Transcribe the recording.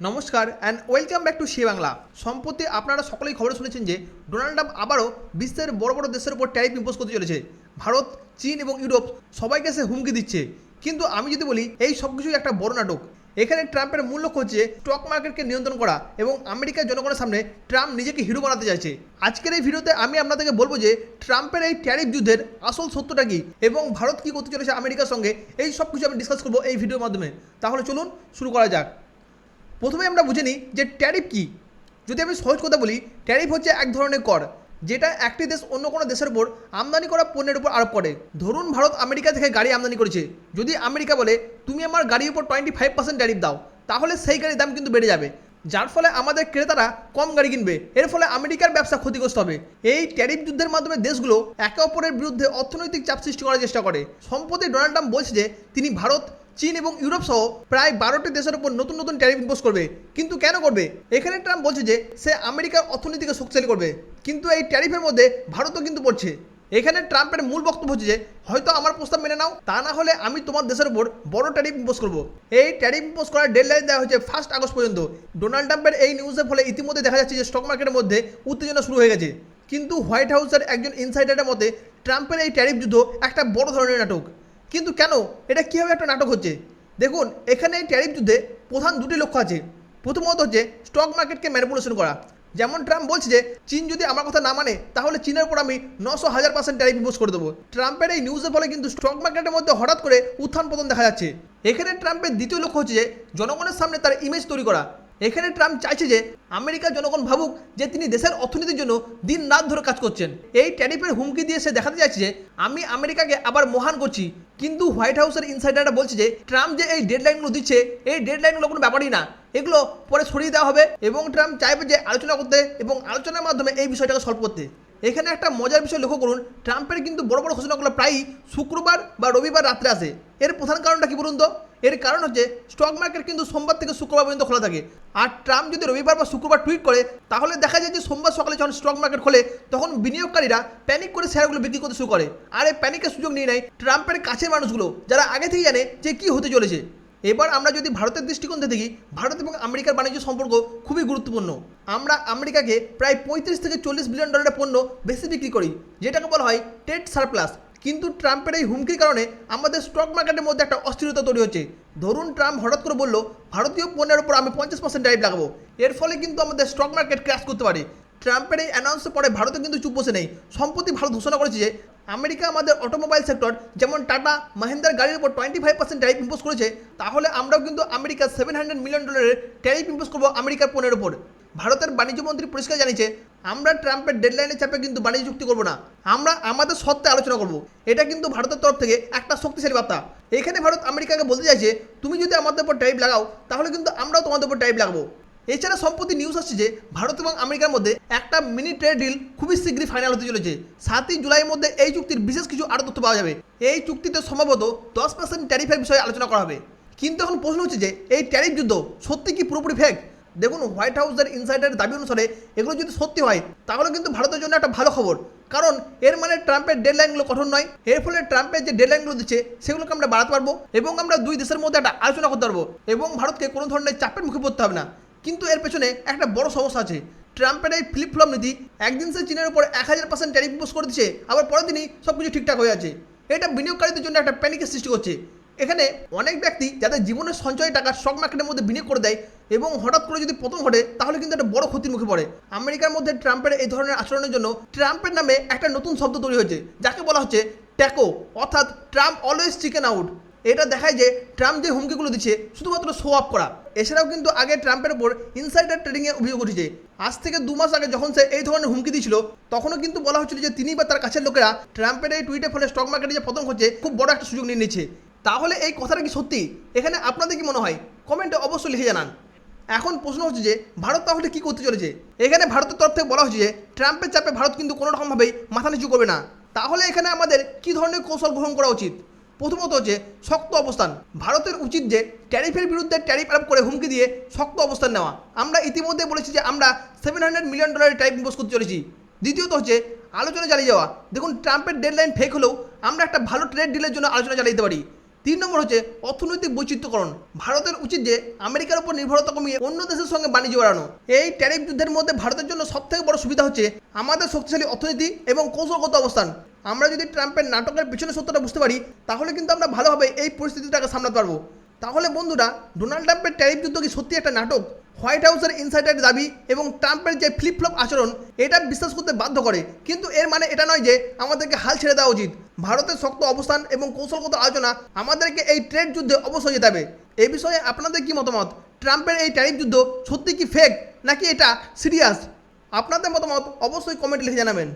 নমস্কার and welcome back to say Bangla. সম্প্রতি আপনারা সকলেই খবরে শুনেছেন যে ডোনাল্ড ট্রাম্প আবারও বিশ্বের বড় বড় দেশের উপর ট্যারিফ ইম্পোজ করতে চলেছে। ভারত, চীন এবং ইউরোপ সবাইকে সে হুমকি দিচ্ছে। কিন্তু আমি যদি বলি এই সব কিছুই একটা বড় নাটক। এখানে ট্রাম্পের মূল লক্ষ্য হচ্ছে স্টক মার্কেটকে নিয়ন্ত্রণ করা এবং আমেরিকার জনগণের সামনে ট্রাম্প নিজেকে হিরো বানাতে চাইছে। আজকের এই ভিডিওতে আমি আপনাদেরকে বলবো যে ট্রাম্পের এই ট্যারিফ যুদ্ধের আসল সত্যটা কি এবং ভারত কী করতে চলেছে আমেরিকার সঙ্গে, এই সব কিছু আমি ডিসকাস করবো এই ভিডিওর মাধ্যমে। তাহলে চলুন শুরু করা যাক। প্রথমে আমরা বুঝে নিই যে ট্যারিফ কী। যদি আমি সহজ কথা বলি, ট্যারিফ হচ্ছে এক ধরনের কর যেটা একটি দেশ অন্য কোনো দেশের উপর আমদানি করা পণ্যের উপর আরোপ করে। ধরুন ভারত আমেরিকা থেকে গাড়ি আমদানি করেছে। যদি আমেরিকা বলে তুমি আমার গাড়ির উপর 25% ট্যারিফ দাও, তাহলে সেই গাড়ির দাম কিন্তু বেড়ে যাবে, যার ফলে আমাদের ক্রেতারা কম গাড়ি কিনবে। এর ফলে আমেরিকার ব্যবসা ক্ষতিগ্রস্ত হবে। এই ট্যারিফ যুদ্ধের মাধ্যমে দেশগুলো একে অপরের বিরুদ্ধে অর্থনৈতিক চাপ সৃষ্টি করার চেষ্টা করে। সম্প্রতি ডোনাল্ড ট্রাম্প বলছে যে তিনি ভারত, চীন এবং ইউরোপ সহ প্রায় 12টি দেশের উপর নতুন নতুন ট্যারিফ ইম্পোজ করবে। কিন্তু কেন করবে? এখানে ট্রাম্প বলছে যে সে আমেরিকার অর্থনীতিকে শক্তিশালী করবে। কিন্তু এই ট্যারিফের মধ্যে ভারতও কিন্তু পড়ছে। এখানে ট্রাম্পের মূল বক্তব্য হচ্ছে যে হয়তো আমার প্রস্তাব মেনে নাও, তা না হলে আমি তোমার দেশের উপর বড় ট্যারিফ ইম্পোজ করবো। এই ট্যারিফ ইম্পোজ করার ডেডলাইন দেওয়া হয়েছে 1 আগস্ট পর্যন্ত। ডোনাল্ড ট্রাম্পের এই নিউজের ফলে ইতিমধ্যে দেখা যাচ্ছে যে স্টক মার্কেটের মধ্যে উত্তেজনা শুরু হয়ে গেছে। কিন্তু হোয়াইট হাউসের একজন ইনসাইডারের মতে ট্রাম্পের এই ট্যারিফ যুদ্ধ একটা বড় ধরনের নাটক। কিন্তু কেন? এটা কীভাবে একটা নাটক হচ্ছে? দেখুন, এখানে এই ট্যারিফ যুদ্ধে প্রধান দুটি লক্ষ্য আছে। প্রথমত হচ্ছে স্টক মার্কেটকে ম্যানিপুলেশন করা। যেমন ট্রাম্প বলছে যে চীন যদি আমার কথা না মানে তাহলে চীনের উপর আমি 900,000% ট্যারিফ ইম্পোজ করে দেবো। ট্রাম্পের এই নিউজের ফলে কিন্তু স্টক মার্কেটের মধ্যে হঠাৎ করে উত্থান পতন দেখা যাচ্ছে। এখানে ট্রাম্পের দ্বিতীয় লক্ষ্য হচ্ছে যে জনগণের সামনে তার ইমেজ তৈরি করা। এখানে ট্রাম্প চাইছে যে আমেরিকার জনগণ ভাবুক যে তিনি দেশের অর্থনীতির জন্য দিন রাত ধরে কাজ করছেন। এই ট্যারিফের হুমকি দিয়ে সে দেখাতে চাইছে যে আমি আমেরিকাকে আবার মহান করছি। কিন্তু হোয়াইট হাউসের ইনসাইডাররা বলছে যে ট্রাম্প যে এই ডেডলাইনগুলো দিচ্ছে, এই ডেডলাইনগুলো কোনো ব্যাপারই না, এগুলো পরে সরিয়ে দেওয়া হবে এবং ট্রাম্প চাইবে যে আলোচনা করতে এবং আলোচনার মাধ্যমে এই বিষয়টাকে সলভ করতে। এখানে একটা মজার বিষয় লক্ষ্য করুন, ট্রাম্পের কিন্তু বড় বড় ঘোষণাগুলো প্রায়ই শুক্রবার বা রবিবার রাত্রে আসে। এর প্রধান কারণটা কি বলুন তো? এর কারণ হচ্ছে স্টক মার্কেট কিন্তু সোমবার থেকে শুক্রবার পর্যন্ত খোলা থাকে। আর ট্রাম্প যদি রবিবার বা শুক্রবার টুইট করে তাহলে দেখা যায় যে সোমবার সকালে যখন স্টক মার্কেট খোলে তখন বিনিয়োগকারীরা প্যানিক করে শেয়ারগুলো বিক্রি করতে শুরু করে। আর এই প্যানিকের সুযোগ নিয়ে নেয় ট্রাম্পের কাছের মানুষগুলো, যারা আগে থেকে জানে যে কী হতে চলেছে। এবার আমরা যদি ভারতের দৃষ্টিকোণ থেকে দেখি, ভারত এবং আমেরিকার বাণিজ্য সম্পর্ক খুবই গুরুত্বপূর্ণ। আমরা আমেরিকাকে প্রায় 35 থেকে 40 বিলিয়ন ডলারের পণ্য বেশি বিক্রি করি, যেটাকে বলা হয় ট্রেড সারপ্লাস। কিন্তু ট্রাম্পের এই হুমকির কারণে আমাদের স্টক মার্কেটের মধ্যে একটা অস্থিরতা তৈরি হচ্ছে। ধরুন ট্রাম্প হঠাৎ করে বলল ভারতীয় পণ্যের উপর আমি 50% ট্যারিফ লাগাবো। এর ফলে কিন্তু আমাদের স্টক মার্কেট ক্র্যাশ করতে পারে। ট্রাম্পের এই অ্যানাউন্সের পরে ভারতে কিন্তু চুপ বসে নেই। সম্প্রতি ভারত ঘোষণা করেছে যে আমেরিকা আমাদের অটোমোবাইল সেক্টর যেমন টাটা, মাহিন্দ্রার গাড়ির উপর 25% ট্যারিফ ইম্পোজ করেছে, তাহলে আমরাও কিন্তু আমেরিকার $700 মিলিয়ন ট্যারিফ ইম্পোজ করবো আমেরিকার পণ্যের উপর। ভারতের বাণিজ্য মন্ত্রী পরিষ্কার জানিয়েছে আমরা ট্রাম্পের ডেডলাইনের চাপে কিন্তু বাণিজ্য চুক্তি করবো না, আমরা আমাদের সত্ত্বে আলোচনা করব। এটা কিন্তু ভারতের তরফ থেকে একটা শক্তিশালী বার্তা। এখানে ভারত আমেরিকাকে বলতে চাইছে তুমি যদি আমাদের উপর ট্যারিফ লাগাও তাহলে কিন্তু আমরাও তোমাদের উপর ট্যারিফ লাগাবো। এছাড়া সম্প্রতি নিউজ আসছে যে ভারত এবং আমেরিকার মধ্যে একটা মিনি ট্রেড ডিল খুবই শীঘ্রই ফাইনাল হতে চলেছে। 7ই জুলাইয়ের মধ্যে এই চুক্তির বিশেষ কিছু আরও তথ্য পাওয়া যাবে। এই চুক্তিতে সম্ভবত 10% ট্যারিফের বিষয়ে আলোচনা করা হবে। কিন্তু এখন প্রশ্ন হচ্ছে যে এই ট্যারিফ যুদ্ধ সত্যি কি পুরোপুরি ফেক? দেখুন, হোয়াইট হাউসের ইনসাইডারের দাবি অনুসারে এগুলো যদি সত্যি হয় তাহলে কিন্তু ভারতের জন্য একটা ভালো খবর, কারণ এর মানে ট্রাম্পের ডেডলাইনগুলো কঠোর নয়। এর ফলে ট্রাম্পের যে ডেডলাইনগুলো দিচ্ছে সেগুলোকে আমরা বাড়াতে পারবো এবং আমরা দুই দেশের মধ্যে একটা আলোচনা করতে পারবো এবং ভারতকে কোনো ধরনের চাপের মুখে পড়তে হবে না। কিন্তু এর পেছনে একটা বড় সমস্যা আছে। ট্রাম্পের এই ফ্লিপ ফ্লপ নীতি একদিন সে চীনের উপর 1000% ট্যারিফ ইম্পোজ করে দিচ্ছে, আবার পরের দিনই সব কিছু ঠিকঠাক হয়ে আছে। এটা বিনিয়োগকারীদের জন্য একটা প্যানিকের সৃষ্টি করছে। এখানে অনেক ব্যক্তি যাদের জীবনের সঞ্চয় টাকা স্টক মার্কেটের মধ্যে বিনিয়োগ করে দেয় এবং হঠাৎ করে যদি পতন ঘটে তাহলে কিন্তু একটা বড় ক্ষতির মুখে পড়ে। আমেরিকার মধ্যে ট্রাম্পের এই ধরনের আচরণের জন্য ট্রাম্পের নামে একটা নতুন শব্দ তৈরি হয়েছে, যাকে বলা হচ্ছে ট্যাকো, অর্থাৎ ট্রাম্প অলওয়েজ চিকেন আউট। এটা দেখায় যে ট্রাম্প যে হুমকিগুলো দিচ্ছে শুধুমাত্র শো অফ করা। এছাড়াও কিন্তু আগে ট্রাম্পের উপর ইনসাইডার ট্রেডিংয়ের অভিযোগ উঠেছে। আজ থেকে 2 মাস আগে যখন সে এই ধরনের হুমকি দিয়েছিল তখনও কিন্তু বলা হচ্ছিল যে তিনি বা তার কাছের লোকেরা ট্রাম্পের এই টুইটের ফলে স্টক মার্কেটে যে পতন হচ্ছে খুব বড় একটা সুযোগ নিয়ে নিচ্ছে। তাহলে এই কথাটা কি সত্যি? এখানে আপনাদের কি মনে হয় কমেন্টে অবশ্যই লিখে জানান। এখন প্রশ্ন হচ্ছে যে ভারত তাহলে কী করতে চলেছে? এখানে ভারতের তরফ থেকে বলা হচ্ছে যে ট্রাম্পের চাপে ভারত কিন্তু কোনো রকমভাবেই মাথা নিচু করবে না। তাহলে এখানে আমাদের কী ধরনের কৌশল গ্রহণ করা উচিত? প্রথমত হচ্ছে শক্ত অবস্থান। ভারতের উচিত যে ট্যারিফের বিরুদ্ধে ট্যারিফ আরোপ করে হুমকি দিয়ে শক্ত অবস্থান নেওয়া। আমরা ইতিমধ্যে বলেছি যে আমরা $700 মিলিয়ন ট্যারিফ ইম্পোজ করতে চলেছি। দ্বিতীয়ত হচ্ছে আলোচনা চালিয়ে যাওয়া। দেখুন, ট্রাম্পের ডেডলাইন ফেক হলেও আমরা একটা ভালো ট্রেড ডিলের জন্য আলোচনা চালিয়ে দিতে পারি। 3 নম্বর হচ্ছে অর্থনৈতিক বৈচিত্র্যকরণ। ভারতের উচিত যে আমেরিকার উপর নির্ভরতা কমিয়ে অন্য দেশের সঙ্গে বাণিজ্য বাড়ানো। এই ট্যারিফ যুদ্ধের মধ্যে ভারতের জন্য সবথেকে বড় সুবিধা হচ্ছে আমাদের শক্তিশালী অর্থনীতি এবং কৌশলগত অবস্থান। আমরা যদি ট্রাম্পের নাটকের পিছনে সত্যটা বুঝতে পারি, তাহলে কিন্তু আমরা ভালোভাবে এই পরিস্থিতিটাকে সামলাতে পারবো। তাহলে বন্ধুরা, ডোনাল্ড ট্রাম্পের ট্যারিফ যুদ্ধ কি সত্যি একটা নাটক? হোয়াইট হাউসের ইনসাইডারের দাবি এবং ট্রাম্পের যে ফ্লিপ-ফ্লপ আচরণ এটা বিশ্বাস করতে বাধ্য করে, কিন্তু এর মানে এটা নয় যে আমাদেরকে হাল ছেড়ে দেওয়া উচিত। ভারতের শক্ত অবস্থান এবং কৌশলগত আলোচনা আমাদেরকে এই ট্রেড যুদ্ধে অবশ্যই যেতে হবে। এই বিষয়ে আপনাদের কি মতামত? ট্রাম্পের এই ট্যারিফ যুদ্ধ সত্যি কি ফেক, নাকি এটা সিরিয়াস? আপনাদের মতামত অবশ্যই কমেন্টে লিখে জানাবেন।